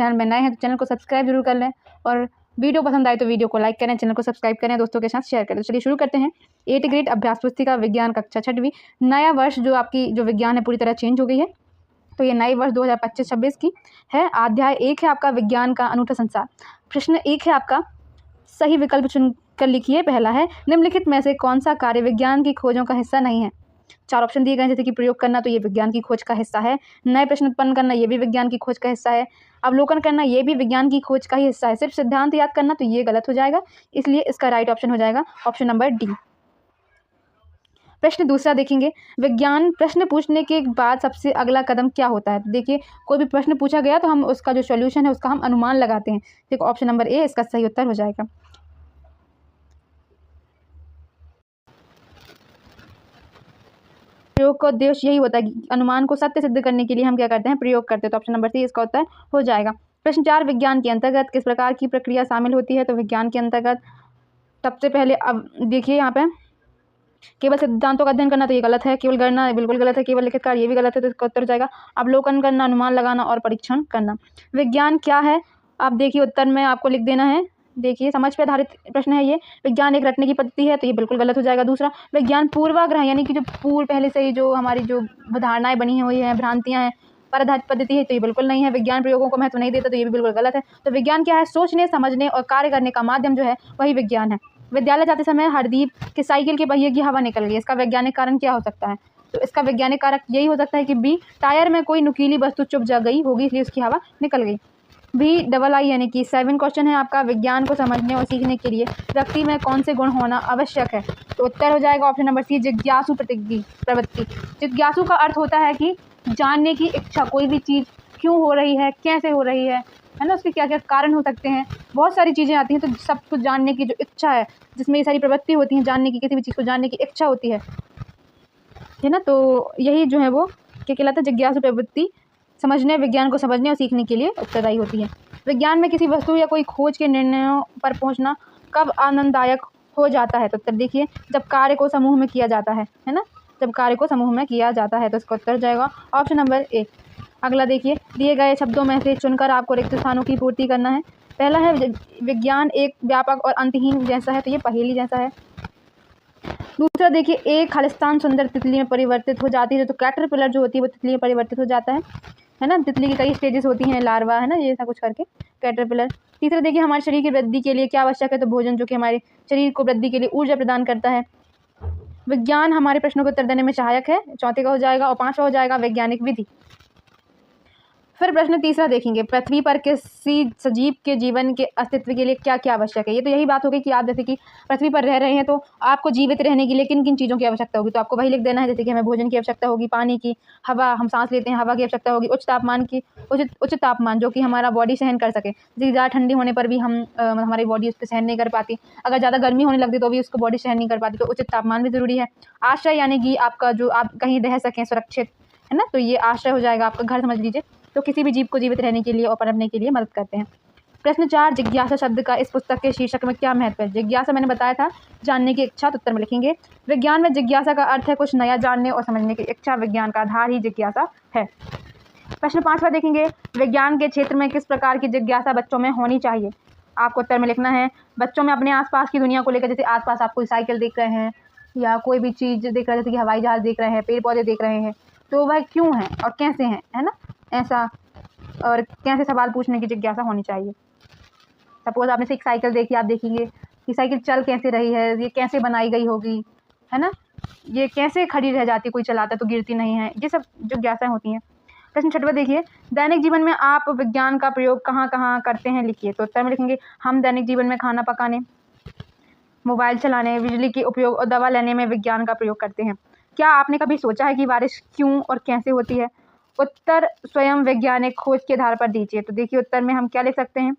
Channel में नए हैं तो चैनल को सब्सक्राइब जरूर कर लें और वीडियो पसंद आए तो वीडियो को लाइक करें, चैनल को सब्सक्राइब करें, दोस्तों के साथ शेयर करें। तो चलिए शुरू करते हैं। 8th ग्रेड अभ्यास पुस्तिका विज्ञान कक्षा 6वीं। नया वर्ष जो आपकी जो विज्ञान है पूरी तरह चेंज हो गई है, तो ये नए वर्ष 2025-26 की है। अध्याय 1 है आपका विज्ञान का अनूठा संसार। प्रश्न 1 है आपका, सही विकल्प चुनकर लिखिए। पहला है, निम्नलिखित में से कौन सा कार्य विज्ञान की खोजों का हिस्सा नहीं है। 4 ऑप्शन दिए गए हैं, जैसे कि प्रयोग करना, तो ये विज्ञान की खोज का हिस्सा है। नए प्रश्न उत्पन्न करना, ये भी विज्ञान की खोज का हिस्सा है। अवलोकन करना, ये भी विज्ञान की खोज का ही हिस्सा है। सिर्फ सिद्धांत याद करना, तो ये गलत हो जाएगा, इसलिए इसका राइट ऑप्शन हो जाएगा ऑप्शन नंबर डी। प्रश्न दूसरा देखेंगे, विज्ञान प्रश्न पूछने के बाद सबसे अगला कदम क्या होता है। तो देखिए, कोई भी प्रश्न पूछा गया तो हम उसका जो सॉल्यूशन है उसका हम अनुमान लगाते हैं। देखो ऑप्शन नंबर ए इसका सही उत्तर हो जाएगा। प्रयोग का उद्देश्य यही होता है कि अनुमान को सत्य सिद्ध करने के लिए हम क्या करते हैं, प्रयोग करते हैं। तो ऑप्शन नंबर सी इसका उत्तर हो जाएगा। प्रश्न 4, विज्ञान के अंतर्गत किस प्रकार की प्रक्रिया शामिल होती है। तो विज्ञान के अंतर्गत सबसे पहले अब देखिए यहाँ पे केवल सिद्धांतों का अध्ययन करना, तो ये गलत है। केवल गणना बिल्कुल गलत है। केवल लिखित कार्य ये भी गलत है, तो इसका उत्तर हो जाएगा अवलोकन करना, अनुमान लगाना और परीक्षण करना। विज्ञान क्या है, आप देखिए उत्तर में आपको लिख देना है। देखिए समझ पे आधारित प्रश्न है ये। विज्ञान एक रटने की पद्धति है, तो ये बिल्कुल गलत हो जाएगा। दूसरा, विज्ञान पूर्वाग्रह यानी कि जो पूर्व पहले से ही जो हमारी जो धारणाएं बनी हुई हैं, भ्रांतियां हैं, पर आधारित पद्धति है, तो ये बिल्कुल नहीं है। विज्ञान प्रयोगों को महत्व नहीं देता, तो ये भी बिल्कुल गलत है। तो विज्ञान क्या है, सोचने समझने और कार्य करने का माध्यम जो है वही विज्ञान है। विद्यालय जाते समय हरदीप के साइकिल के पहिए की हवा निकल गई, इसका वैज्ञानिक कारण क्या हो सकता है। तो इसका वैज्ञानिक कारक यही हो सकता है कि बी, टायर में कोई नुकीली वस्तु चुभ जा गई होगी इसलिए उसकी हवा निकल गई। भी डबल आई यानी कि 7 क्वेश्चन है आपका, विज्ञान को समझने और सीखने के लिए व्यक्ति में कौन से गुण होना आवश्यक है। तो उत्तर हो जाएगा ऑप्शन नंबर सी, जिज्ञासु प्रवृत्ति। जिज्ञासु का अर्थ होता है कि जानने की इच्छा, कोई भी चीज़ क्यों हो रही है, कैसे हो रही है ना, उसके क्या क्या कारण हो सकते हैं, बहुत सारी चीज़ें आती हैं। तो सब कुछ जानने की जो इच्छा है, जिसमें ये सारी प्रवृत्ति होती हैं, जानने की, किसी भी चीज़ को जानने की इच्छा होती है ना, तो यही जो है वो क्या कहलाता है, जिज्ञासु प्रवृत्ति। समझने, विज्ञान को समझने और सीखने के लिए उत्तरदायी होती है। विज्ञान में किसी वस्तु या कोई खोज के निर्णयों पर पहुंचना कब आनंददायक हो जाता है। तो उत्तर देखिए, जब कार्य को समूह में किया जाता है ना, जब कार्य को समूह में किया जाता है, तो इसका उत्तर जाएगा ऑप्शन नंबर ए। अगला देखिए, दिए गए शब्दों में से चुनकर आपको रिक्त स्थानों की पूर्ति करना है। पहला है, विज्ञान एक व्यापक और अंतहीन जैसा है, तो ये पहेली जैसा है। दूसरा देखिए, एक खालिस्तान सुंदर तितली में परिवर्तित हो जाती है, तो कैटरपिलर जो होती है वो तितली में परिवर्तित हो जाता है ना। तितली की कई स्टेजेस होती हैं, लार्वा है ना, ये ऐसा कुछ करके कैटरपिलर। तीसरा देखिए, हमारे शरीर की वृद्धि के लिए क्या आवश्यक है। तो भोजन, जो कि हमारे शरीर को वृद्धि के लिए ऊर्जा प्रदान करता है। विज्ञान हमारे प्रश्नों को उत्तर देने में सहायक है, चौथे का हो जाएगा। और 5वां हो जाएगा वैज्ञानिक विधि। फिर प्रश्न तीसरा देखेंगे, पृथ्वी पर किसी सजीव के जीवन के अस्तित्व के लिए क्या क्या आवश्यक है। ये तो यही बात होगी कि आप जैसे कि पृथ्वी पर रह रहे हैं, तो आपको जीवित रहने के लिए किन किन चीज़ों की आवश्यकता होगी। तो आपको वही लिख देना है, जैसे कि हमें भोजन की आवश्यकता होगी, पानी की, हवा, हम सांस लेते हैं, हवा की आवश्यकता होगी, उच्च तापमान की, उचित तापमान जो कि हमारा बॉडी सहन कर सके। जैसे ज़्यादा ठंडी होने पर भी हमारी बॉडी उस पर सहन नहीं कर पाती, अगर ज़्यादा गर्मी होने लगती तो भी उसको बॉडी सहन नहीं कर पाती, तो उचित तापमान भी ज़रूरी है। आश्रय यानी कि आपका जो आप कहीं रह सकें सुरक्षित, है ना, तो ये आश्रय हो जाएगा, आपका घर समझ लीजिए। तो किसी भी जीव को जीवित रहने के लिए और पनपने के लिए मदद करते हैं। प्रश्न 4, जिज्ञासा शब्द का इस पुस्तक के शीर्षक में क्या महत्व है। जिज्ञासा मैंने बताया था, जानने की इच्छा, तो उत्तर में लिखेंगे विज्ञान में जिज्ञासा का अर्थ है कुछ नया जानने और समझने की इच्छा। विज्ञान का आधार ही जिज्ञासा है। प्रश्न 5वां देखेंगे, विज्ञान के क्षेत्र में किस प्रकार की जिज्ञासा बच्चों में होनी चाहिए। आपको उत्तर में लिखना है, बच्चों में अपने आसपास की दुनिया को लेकर, जैसे आसपास आप कोई साइकिल देख रहे हैं या कोई भी चीज़ देख रहे हैं, जैसे कि हवाई जहाज़ देख रहे हैं, पेड़ पौधे देख रहे हैं, तो वह क्यों हैं और कैसे हैं, है ना, ऐसा, और कैसे सवाल पूछने की जिज्ञासा होनी चाहिए। सपोज आपने से एक साइकिल देखी, आप देखेंगे कि साइकिल चल कैसे रही है, ये कैसे बनाई गई होगी, है ना, ये कैसे खड़ी रह जाती, कोई चलाता तो गिरती नहीं है, ये सब जिज्ञासाएं होती हैं। प्रश्न 6वां देखिए, दैनिक जीवन में आप विज्ञान का प्रयोग कहाँ कहाँ करते हैं, लिखिए। तो उत्तर में लिखेंगे, हम दैनिक जीवन में खाना पकाने, मोबाइल चलाने, बिजली के उपयोग और दवा लेने में विज्ञान का प्रयोग करते हैं। क्या आपने कभी सोचा है कि बारिश क्यों और कैसे होती है। उत्तर स्वयं वैज्ञानिक खोज के आधार पर दीजिए। तो देखिए उत्तर में हम क्या लिख सकते हैं,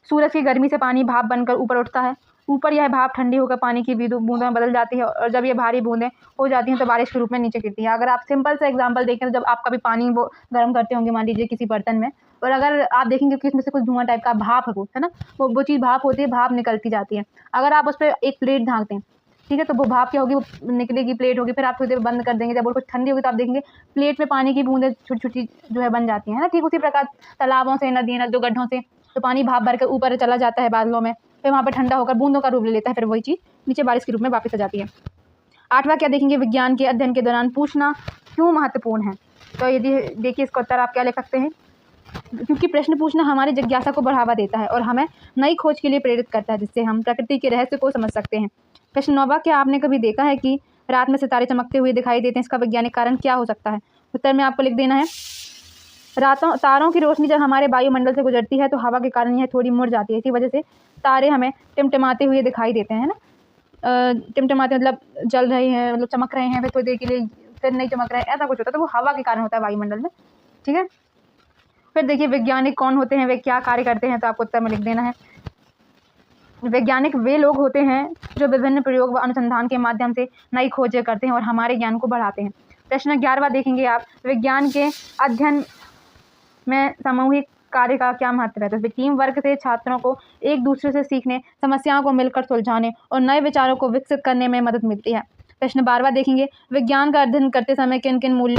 सूरज की गर्मी से पानी भाप बनकर ऊपर उठता है, ऊपर यह भाप ठंडी होकर पानी की बूंदों में बदल जाती है, और जब ये भारी बूंदें हो जाती हैं तो बारिश के रूप में नीचे गिरती हैं। अगर आप सिंपल से एग्जांपल देखें, तो जब आप कभी पानी वो गर्म करते होंगे मान लीजिए किसी बर्तन में, और अगर आप देखेंगे कि इसमें से कुछ धुआं टाइप का भाप है ना, वो चीज़ भाप होती है, भाप निकलती जाती है। अगर आप उस पर एक प्लेट ढाँक दें ठीक है। तो वो भाप क्या होगी, वो निकलेगी, प्लेट होगी, फिर आप थोड़ी देर बंद कर देंगे। जब वो कुछ ठंडी होगी तो आप देखेंगे प्लेट में पानी की बूंदें छोटी छोटी जो है बन जाती हैं ना। ठीक उसी प्रकार तालाबों से, नदियों, गड्ढों से तो पानी भाप भर कर ऊपर चला जाता है बादलों में, फिर वहाँ पर ठंडा होकर बूंदों का रूप ले लेता है, फिर वही चीज़ नीचे बारिश के रूप में वापस आ जाती है। 8वां क्या देखेंगे, विज्ञान के अध्ययन के दौरान पूछना क्यों महत्वपूर्ण है। तो यदि देखिए इसका उत्तर आप क्या लिख सकते हैं, क्योंकि प्रश्न पूछना हमारी जिज्ञासा को बढ़ावा देता है और हमें नई खोज के लिए प्रेरित करता है, जिससे हम प्रकृति के रहस्य को समझ सकते हैं। प्रश्न 9वां, क्या आपने कभी देखा है कि रात में सितारे चमकते हुए दिखाई देते हैं, इसका वैज्ञानिक कारण क्या हो सकता है। उत्तर में आपको लिख देना है, तारों की रोशनी जब हमारे वायुमंडल से गुजरती है तो हवा के कारण यह थोड़ी मुड़ जाती है, इसी वजह से तारे हमें टिमटिमाते हुए दिखाई देते हैं ना। टिमटिमाते मतलब जल रहे हैं, मतलब चमक रहे हैं, फिर थोड़ी देर के लिए फिर नहीं चमक रहे हैं, ऐसा कुछ होता है, तो वो हवा के कारण होता है वायुमंडल में। ठीक है। फिर देखिए वैज्ञानिक कौन होते हैं, वे क्या कार्य करते हैं, तो आपको उत्तर में लिख देना है, वैज्ञानिक वे लोग होते हैं जो विभिन्न प्रयोग व अनुसंधान के माध्यम से नई खोजें करते हैं और हमारे ज्ञान को बढ़ाते हैं। प्रश्न 11वां देखेंगे आप, विज्ञान के अध्ययन में सामूहिक कार्य का क्या महत्व है। तो टीम वर्क से छात्रों को एक दूसरे से सीखने, समस्याओं को मिलकर सुलझाने और नए विचारों को विकसित करने में मदद मिलती है। प्रश्न 12वां देखेंगे, विज्ञान का अध्ययन करते समय किन किन मूल्य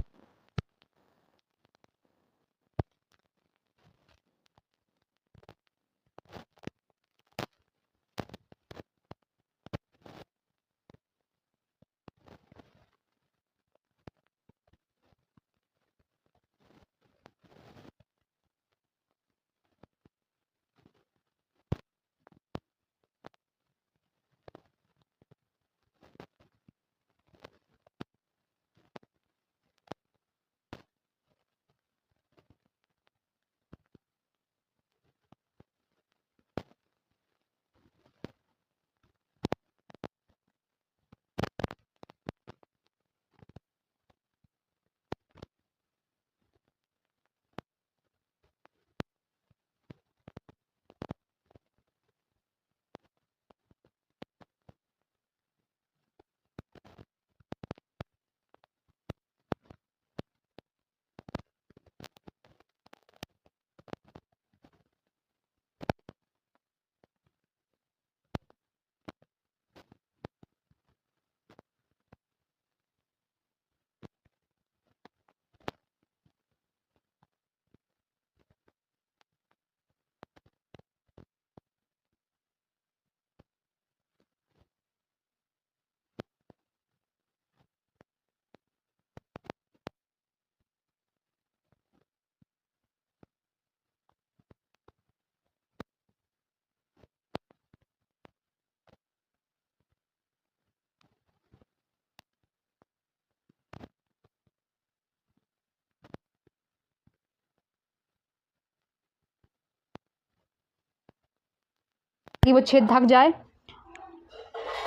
कि वो छेद ढक जाए,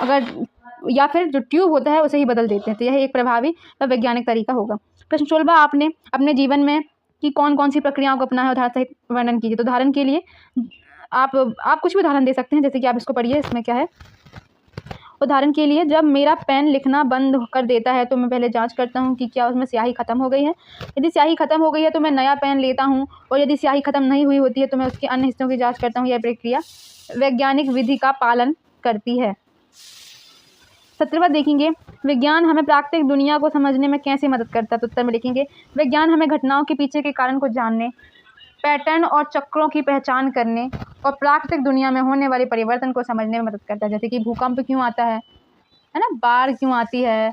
अगर या फिर जो ट्यूब होता है उसे ही बदल देते हैं। तो यह एक प्रभावी व वैज्ञानिक तरीका होगा। प्रश्न 16वां, आपने अपने जीवन में कि कौन कौन सी प्रक्रियाओं को अपना है उदाहरण सहित वर्णन कीजिए। तो उदाहरण के लिए आप कुछ भी उदाहरण दे सकते हैं, जैसे कि आप इसको पढ़िए, इसमें क्या है। उदाहरण के लिए, जब मेरा पेन लिखना बंद कर देता है तो मैं पहले जांच करता हूं कि क्या उसमें स्याही ख़त्म हो गई है। यदि स्याही ख़त्म हो गई है तो मैं नया पेन लेता हूं, और यदि स्याही ख़त्म नहीं हुई होती है तो मैं उसके अन्य हिस्सों की जांच करता हूं। यह प्रक्रिया वैज्ञानिक विधि का पालन करती है। 17वां देखेंगे, विज्ञान हमें प्राकृतिक दुनिया को समझने में कैसे मदद करता है। तो उत्तर में लिखेंगे, विज्ञान हमें घटनाओं के पीछे के कारण को जानने, पैटर्न और चक्रों की पहचान करने और प्राकृतिक दुनिया में होने वाले परिवर्तन को समझने में मदद करता है। जैसे कि भूकंप क्यों आता है ना, बाढ़ क्यों आती है,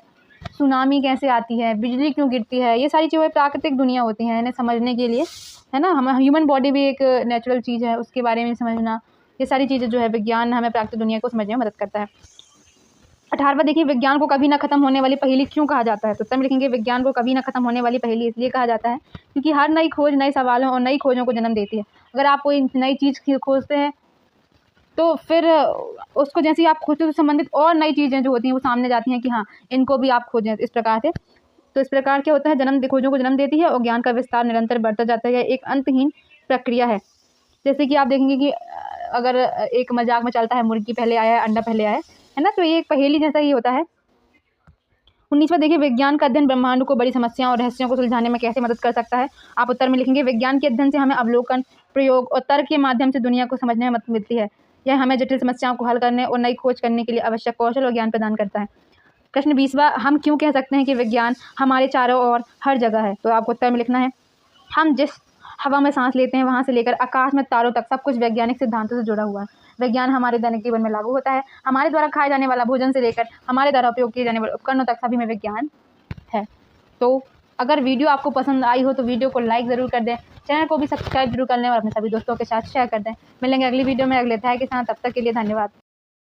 सुनामी कैसे आती है, बिजली क्यों गिरती है, ये सारी चीज़ें प्राकृतिक दुनिया होती हैं, इन्हें समझने के लिए, है ना। हम ह्यूमन बॉडी भी एक नेचुरल चीज़ है, उसके बारे में समझना, ये सारी चीज़ें जो है विज्ञान हमें प्राकृतिक दुनिया को समझने में मदद करता है। 18वां देखिए, विज्ञान को कभी ना खत्म होने वाली पहेली क्यों कहा जाता है। तो उत्तर में लिखेंगे, विज्ञान को कभी ना खत्म होने वाली पहेली इसलिए कहा जाता है क्योंकि हर नई खोज नए सवालों और नई खोजों को जन्म देती है। अगर आप कोई नई चीज़ खोजते हैं तो फिर उसको जैसे ही आप खोजते हो तो संबंधित और नई चीज़ें जो होती हैं वो सामने जाती हैं कि हाँ, इनको भी आप खोजें, इस प्रकार से। तो इस प्रकार क्या होता है, खोजों को जन्म देती है और ज्ञान का विस्तार निरंतर बढ़ता जाता है, एक अंतहीन प्रक्रिया है। जैसे कि आप देखेंगे कि अगर एक मजाक में चलता है, मुर्गी पहले आया है, अंडा पहले आया है ना, तो ये एक पहेली जैसा ही होता है। 19वां देखिए, विज्ञान का अध्ययन ब्रह्मांड को बड़ी समस्याओं और रहस्यों को सुलझाने में कैसे मदद कर सकता है। आप उत्तर में लिखेंगे, विज्ञान के अध्ययन से हमें अवलोकन, प्रयोग और तर्क के माध्यम से दुनिया को समझने में मदद मिलती है। यह हमें जटिल समस्याओं को हल करने और नई खोज करने के लिए आवश्यक कौशल और ज्ञान प्रदान करता है। प्रश्न 20वां, हम क्यों कह सकते हैं कि विज्ञान हमारे चारों ओर हर जगह है? तो आपको उत्तर में लिखना है, हम जिस हवा में सांस लेते हैं वहाँ से लेकर आकाश में तारों तक सब कुछ वैज्ञानिक सिद्धांतों से जुड़ा हुआ है। विज्ञान हमारे दैनिक जीवन में लागू होता है। हमारे द्वारा खाए जाने वाला भोजन से लेकर हमारे द्वारा उपयोग किए जाने वाले उपकरणों तक सभी में विज्ञान है। तो अगर वीडियो आपको पसंद आई हो तो वीडियो को लाइक ज़रूर कर दें, चैनल को भी सब्सक्राइब जरूर कर लें और अपने सभी दोस्तों के साथ शेयर कर दें। मिलेंगे अगली वीडियो में अगले अध्याय के साथ, तब तक के लिए धन्यवाद।